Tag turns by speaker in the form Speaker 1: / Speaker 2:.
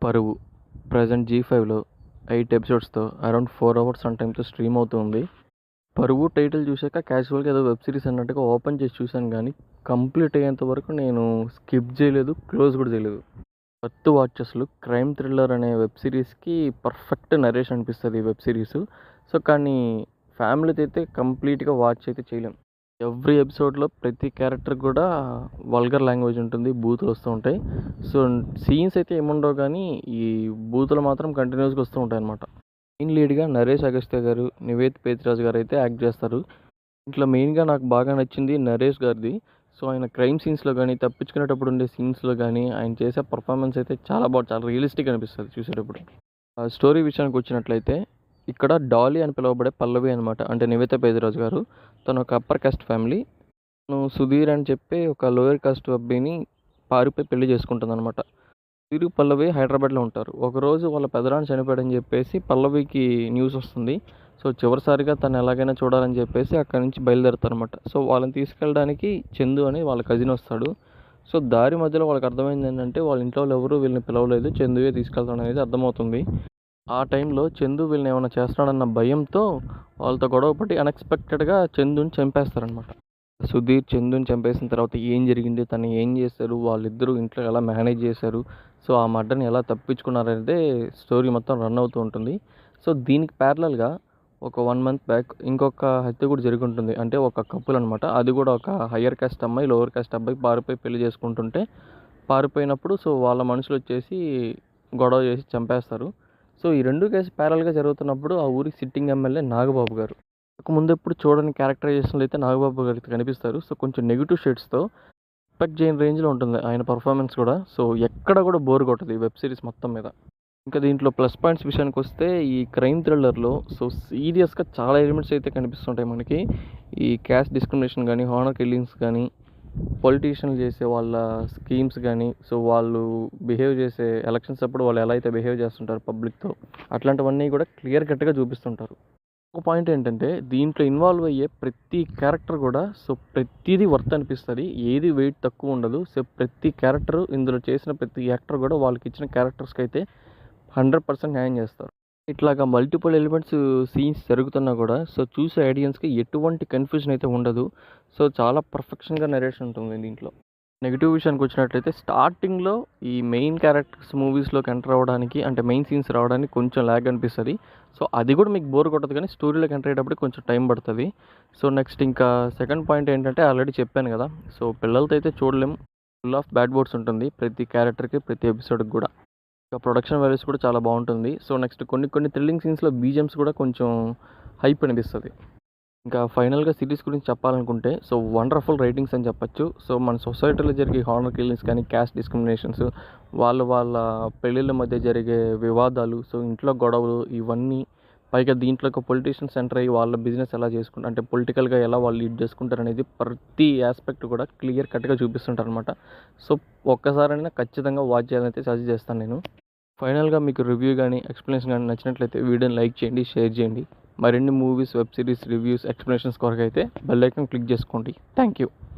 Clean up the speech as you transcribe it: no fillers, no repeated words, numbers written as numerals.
Speaker 1: పరువు ప్రజెంట్ జీ5లో 8 ఎపిసోడ్స్తో అరౌండ్ 4 అవర్స్ సమ్ టైమ్తో స్ట్రీమ్ అవుతుంది. పరువు టైటిల్ చూశాక క్యాజువల్గా ఏదో వెబ్ సిరీస్ అన్నట్టుగా ఓపెన్ చేసి చూశాను, కానీ కంప్లీట్ అయ్యేంత వరకు నేను స్కిప్ చేయలేదు, క్లోజ్ కూడా చేయలేదు. Worth watch. అసలు క్రైమ్ థ్రిల్లర్ అనే వెబ్ సిరీస్కి పర్ఫెక్ట్ నరేషన్ అనిపిస్తుంది ఈ వెబ్ సిరీస్. సో కానీ ఫ్యామిలీతో అయితే కంప్లీట్గా వాచ్ అయితే చేయలేం. ఎవ్రీ ఎపిసోడ్లో ప్రతి క్యారెక్టర్ కూడా వల్గర్ లాంగ్వేజ్ ఉంటుంది, బూతులు వస్తూ ఉంటాయి. సో సీన్స్ అయితే ఏముండవు, కానీ ఈ బూతులు మాత్రం కంటిన్యూస్గా వస్తూ ఉంటాయి అన్నమాట. మెయిన్ లీడ్గా నరేష్ అగస్త్య గారు, నివేత్ పేత్రాజ్ గారు అయితే యాక్ట్ చేస్తారు. ఇంట్లో మెయిన్గా నాకు బాగా నచ్చింది నరేష్ గారిది. సో ఆయన క్రైమ్ సీన్స్లో కానీ, తప్పించుకునేటప్పుడు ఉండే సీన్స్లో కానీ ఆయన చేసే పర్ఫార్మెన్స్ అయితే చాలా రియలిస్టిక్ అనిపిస్తుంది చూసేటప్పుడు. స్టోరీ విషయానికి వచ్చినట్లయితే ఇక్కడ డాలీ అని పిలువబడే పల్లవి అనమాట, అంటే నివేత పేదరాజు గారు. తను ఒక అప్పర్ కాస్ట్ ఫ్యామిలీ. తను సుధీర్ అని చెప్పి ఒక లోయర్ కాస్ట్ అబ్బాయిని పారిపోయి పెళ్లి చేసుకుంటుంది అనమాట. సుధీర్ పల్లవి హైదరాబాద్లో ఉంటారు. ఒకరోజు వాళ్ళ పెదనాన్న చనిపోయాడని చెప్పేసి పల్లవికి న్యూస్ వస్తుంది. సో చివరిసారిగా తను ఎలాగైనా చూడాలని చెప్పేసి అక్కడి నుంచి బయలుదేరుతారనమాట. సో వాళ్ళని తీసుకెళ్ళడానికి చందు అని వాళ్ళ కజిన్ వస్తాడు. సో దారి మధ్యలో వాళ్ళకి అర్థమైంది ఏంటంటే వాళ్ళ ఇంట్లో వాళ్ళు ఎవరూ వీళ్ళని పిలవలేదు, చందువే తీసుకెళ్తాడు అనేది అర్థమవుతుంది. ఆ టైంలో చందు వీళ్ళని ఏమైనా చేస్తాడన్న భయంతో వాళ్ళతో గొడవపడి అన్ఎక్స్పెక్టెడ్గా చందుని చంపేస్తారనమాట. సుధీర్ చందుని చంపేసిన తర్వాత ఏం జరిగింది, తను ఏం చేశారు, వాళ్ళిద్దరూ ఇంట్లో ఎలా మేనేజ్ చేశారు, సో ఆ మర్డర్ని ఎలా తప్పించుకున్నారనేదే స్టోరీ మొత్తం రన్ అవుతూ ఉంటుంది. సో దీనికి ప్యారలల్గా ఒక 1 మంత్ బ్యాక్ ఇంకొక హత్య కూడా జరిగి ఉంటుంది. అంటే ఒక కపుల్ అనమాట. అది కూడా ఒక హయ్యర్ కాస్ట్ అమ్మాయి లోవర్ కాస్ట్ అబ్బాయి పారిపోయి పెళ్లి చేసుకుంటుంటే, పారిపోయినప్పుడు సో వాళ్ళ మనుషులు వచ్చేసి గొడవ చేసి చంపేస్తారు. సో ఈ 2 కేసు ప్యారల్గా జరుగుతున్నప్పుడు ఆ ఊరికి సిట్టింగ్ ఎమ్మెల్యే నాగబాబు గారు, ముందెప్పుడు చూడని క్యారెక్టరైజేషన్లో అయితే నాగబాబు గారు కనిపిస్తారు. సో కొంచెం నెగిటివ్ షేడ్స్తో ఎక్స్పెక్ట్ చేయని రేంజ్లో ఉంటుంది ఆయన పర్ఫార్మెన్స్ కూడా. సో ఎక్కడ కూడా బోర్ కొట్టదు ఈ వెబ్ సిరీస్ మొత్తం మీద. ఇంకా దీంట్లో ప్లస్ పాయింట్స్ విషయానికి వస్తే ఈ క్రైమ్ థ్రిల్లర్లో సో సీరియస్గా చాలా ఎలిమెంట్స్ అయితే కనిపిస్తుంటాయి మనకి. ఈ క్యాస్ట్ డిస్క్రిమినేషన్ కానీ, హానర్ కిల్లింగ్స్ కానీ, పొలిటీషియన్లు చేసే వాళ్ళ స్కీమ్స్ కానీ, సో వాళ్ళు బిహేవ్ చేసే ఎలక్షన్స్ అప్పుడు వాళ్ళు ఎలా అయితే బిహేవ్ చేస్తుంటారు పబ్లిక్తో, అట్లాంటివన్నీ కూడా క్లియర్ కట్గా చూపిస్తుంటారు. ఒక పాయింట్ ఏంటంటే దీంట్లో ఇన్వాల్వ్ అయ్యే ప్రతి క్యారెక్టర్ కూడా సో ప్రతిదీ వర్త్ అనిపిస్తుంది, ఏది వెయిట్ తక్కువ ఉండదు. సో ప్రతి క్యారెక్టర్ ఇందులో చేసిన ప్రతి యాక్టర్ కూడా వాళ్ళకి ఇచ్చిన క్యారెక్టర్స్కి అయితే 100% న్యాయం చేస్తారు. ఇట్లాగా మల్టిపుల్ ఎలిమెంట్స్ సీన్స్ జరుగుతున్నా కూడా సో చూసే ఆడియన్స్కి ఎటువంటి కన్ఫ్యూజన్ అయితే ఉండదు. సో చాలా పర్ఫెక్షన్గా నరేషన్ ఉంటుంది దీంట్లో. నెగిటివ్ విషయానికి వచ్చినట్లయితే స్టార్టింగ్లో ఈ మెయిన్ క్యారెక్టర్స్ మూవీస్లోకి ఎంటర్ అవ్వడానికి, అంటే మెయిన్ సీన్స్ రావడానికి కొంచెం ల్యాగ్ అనిపిస్తుంది. సో అది కూడా మీకు బోర్ కొట్టదు, కానీ స్టోరీలోకి ఎంటర్ అయ్యేటప్పుడు కొంచెం టైం పడుతుంది. సో నెక్స్ట్ ఇంకా సెకండ్ పాయింట్ ఏంటంటే ఆల్రెడీ చెప్పాను కదా, సో పిల్లలతో అయితే చూడలేం, ఫుల్ ఆఫ్ బ్యాడ్ వర్డ్స్ ఉంటుంది ప్రతి క్యారెక్టర్కి, ప్రతి ఎపిసోడ్కి కూడా. ఇంకా ప్రొడక్షన్ వాల్యూస్ కూడా చాలా బాగుంటుంది. సో నెక్స్ట్ కొన్ని థ్రిల్లింగ్ సీన్స్లో బీజిఎమ్స్ కూడా కొంచెం హైప్ అనిపిస్తుంది. ఇంకా ఫైనల్గా సిరీస్ గురించి చెప్పాలనుకుంటే సో వండర్ఫుల్ రైటింగ్స్ అని చెప్పొచ్చు. సో మన సొసైటీలో జరిగే హానర్ కిల్లింగ్స్ కానీ, క్యాస్ట్ డిస్క్రిమినేషన్స్, వాళ్ళ పెళ్ళిళ్ళ మధ్య జరిగే వివాదాలు, సో ఇంట్లో గొడవలు, ఇవన్నీ పైగా దీంట్లో ఒక పొలిటీషియన్స్ ఎంటర్ అయ్యి వాళ్ళ బిజినెస్ ఎలా చేసుకుంటారు, అంటే పొలిటికల్గా ఎలా వాళ్ళు లీడ్ చేసుకుంటారు అనేది ప్రతి ఆస్పెక్ట్ కూడా క్లియర్ కట్గా చూపిస్తుంటారు అనమాట. సో ఒక్కసారైనా ఖచ్చితంగా వాచ్ చేయాలని సజెస్ట్ చేస్తాను నేను. ఫైనల్గా మీకు రివ్యూ కానీ, ఎక్స్ప్లెనేషన్ కానీ నచ్చినట్లయితే వీడియోని లైక్ చేయండి, షేర్ చేయండి. మరిన్ని movies, web series reviews, explanations కొరకు అయితే బెల్ ఐకాన్ క్లిక్ చేసుకోండి. Thank you.